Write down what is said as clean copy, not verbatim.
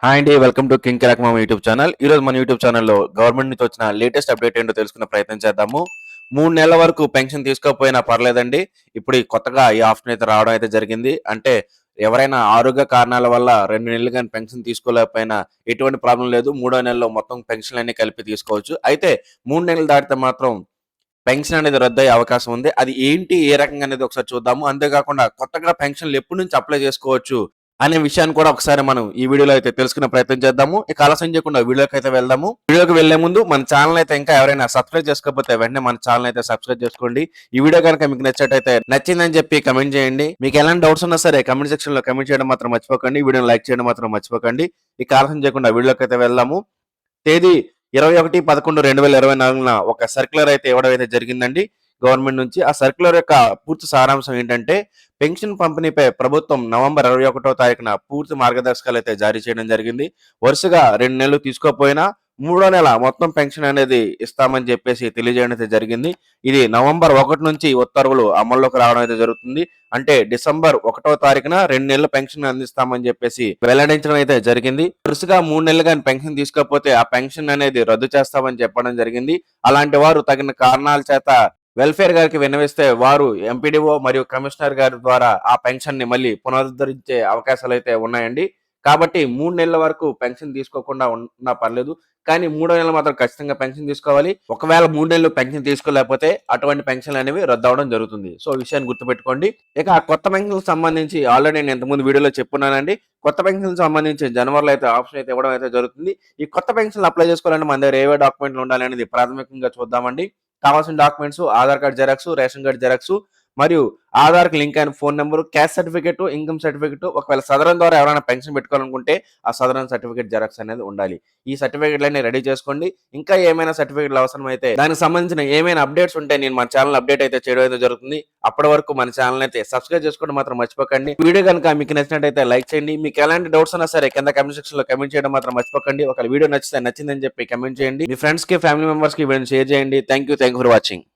Hi అండి. Welcome to king కిరాక్ మామ YouTube channel. ఈరోజు మన యూట్యూబ్ ఛానల్‌లో గవర్నమెంట్ నుంచి వచ్చిన లేటెస్ట్ అప్డేట్ ఏంటో తెలుసుకునే ప్రయత్నం చేద్దాము. 3 నెలల వరకు పెన్షన్ తీసుకోకపోయినా పర్లేదండి. ఇప్పుడు కొత్తగా ఈ ఆప్షన్ అయితే రావడం అయితే జరిగింది. అంటే ఎవరైనా ఆరోగ్య కారణాల వల్ల 2 నెలలు గాని పెన్షన్ తీసుకోలేకపోయినా ఎటువంటి ప్రాబ్లమ్ లేదు. మూడో నెలలో మొత్తం పెన్షన్‌లన్నీ కలిపి తీసుకోవచ్చు. అయితే 3 నెలలు దాటితే మాత్రం పెన్షన్ అనేది రద్దయ్యే అవకాశం ఉంది. అది ఏంటి? ఏ రకంగా అనేది ఒకసారి చూద్దాము. అంతేకాకుండా కొత్తగా పెన్షన్‌లు ఎప్పటి నుంచి అప్లై చేసుకోవచ్చు అనే విషయాన్ని కూడా ఒకసారి మనం ఈ వీడియోలో అయితే తెలుసుకునే ప్రయత్నం చేద్దాము. ఇక ఆలస్యం చేయకుండా వీడియోకి అయితే వెళ్దాము. వీడియోకి వెళ్లే ముందు మన ఛానల్ అయితే ఇంకా ఎవరైనా సబ్స్క్రైబ్ చేసుకోకపోతే వెంటనే మన ఛానల్ అయితే సబ్స్క్రైబ్ చేసుకోండి. ఈ వీడియో కనుక మీకు నచ్చినట్టయితే నచ్చిందని చెప్పి కమెంట్ చేయండి. మీకు ఎలాంటి డౌట్స్ ఉన్నా సరే కమెంట్ సెక్షన్ లో కమెంట్ చేయడం మాత్రం మర్చిపోకండి. వీడియోని లైక్ చేయడం మాత్రం మర్చిపోకండి. ఇక ఆలస్యం చేయకుండా వీడియోకి అయితే వెళ్దాము. తేదీ 21/11/2024న ఒక సర్క్యులర్ అయితే ఇవ్వడం అయితే జరిగిందండి గవర్నమెంట్ నుంచి. ఆ సర్క్యులర్ యొక్క పూర్తి సారాంశం ఏంటంటే పెన్షన్ పంపిణీపై ప్రభుత్వం నవంబర్ 21వ తారీఖున పూర్తి మార్గదర్శకాలు అయితే జారీ చేయడం జరిగింది. వరుసగా 2 నెలలు తీసుకోకపోయినా మూడో నెల మొత్తం పెన్షన్ అనేది ఇస్తామని చెప్పేసి తెలియజేయడం అయితే జరిగింది. ఇది నవంబర్ 1 నుంచి ఉత్తర్వులు అమల్లోకి రావడం అయితే జరుగుతుంది. అంటే డిసెంబర్ 1వ తారీఖున 2 నెలల పెన్షన్ అందిస్తామని చెప్పేసి వెల్లడించడం అయితే జరిగింది. వరుసగా 3 నెలలు కానీ పెన్షన్ తీసుకోకపోతే ఆ పెన్షన్ అనేది రద్దు చేస్తామని చెప్పడం జరిగింది. అలాంటి వారు తగిన కారణాల చేత వెల్ఫేర్ గారికి విన్నవిస్తే వారు ఎంపీడీఓ మరియు కమిషనర్ గారి ద్వారా ఆ పెన్షన్ ని మళ్ళీ పునరుద్ధరించే అవకాశాలు అయితే ఉన్నాయండి. కాబట్టి 3 నెలల వరకు పెన్షన్ తీసుకోకుండా ఉన్నా పర్లేదు. కానీ మూడో నెలలు మాత్రం ఖచ్చితంగా పెన్షన్ తీసుకోవాలి. ఒకవేళ 3 నెలలు పెన్షన్ తీసుకోలేకపోతే అటువంటి పెన్షన్లు అనేవి రద్దు అవ్వడం జరుగుతుంది. సో ఈ విషయాన్ని గుర్తుపెట్టుకోండి. ఇక ఆ కొత్త పెన్షన్‌కి సంబంధించి ఆల్రెడీ నేను ఇంతకుముందు వీడియోలో చెప్పున్నానండి. కొత్త పెన్షన్‌కి సంబంధించి జనవరిలో అయితే ఆప్షన్ అయితే ఇవ్వడం అయితే జరుగుతుంది. ఈ కొత్త పెన్షన్‌లు అప్లై చేసుకోవాలంటే మన దగ్గర ఏవే డాక్యుమెంట్లు ఉండాలనేది ప్రాథమికంగా చూద్దామండి. కావాల్సిన documents Aadhaar card xerox, ration card xerox మరియు ఆధార్‌కి లింక్ అయిన phone number, caste certificate, income certificate. ఒకవేళ సదరన్ ద్వారా ఎవరైనా పెన్షన్ పెట్టుకోవాలనుకుంటే ఆ సదరన్ సర్టిఫికేట్ జిరాక్స్ అనేది ఉండాలి. ఈ సర్టిఫికేట్‌లన్నీ రెడీ చేసుకోండి. ఇంకా ఏమైనా సర్టిఫికేట్‌లు అవసరమైతే దానికి సంబంధించిన ఏమైనా అప్డేట్స్ ఉంటే నేను మన ఛానల్ అప్డేట్ అయితే చేయడం అయితే జరుగుతుంది. అప్పటి వరకు మన ఛానల్ అయితే సబ్స్క్రైబ్ చేసుకోవడం మాత్రం మర్చిపోకండి. వీడియో కనుక మీకు నచ్చినట్టయితే లైక్ చేయండి. మీకు ఎలాంటి డౌట్స్ ఉన్నా సరే కింద కామెంట్ సెక్షన్‌లో కామెంట్ చేయడం మాత్రం మర్చిపోకండి. ఒకవేళ వీడియో నచ్చితే నచ్చిందని చెప్పి కామెంట్ చేయండి. మీ ఫ్రెండ్స్‌కి, ఫ్యామిలీ మెంబర్స్‌కి వీడియోని షేర్ చేయండి. Thank you for watching.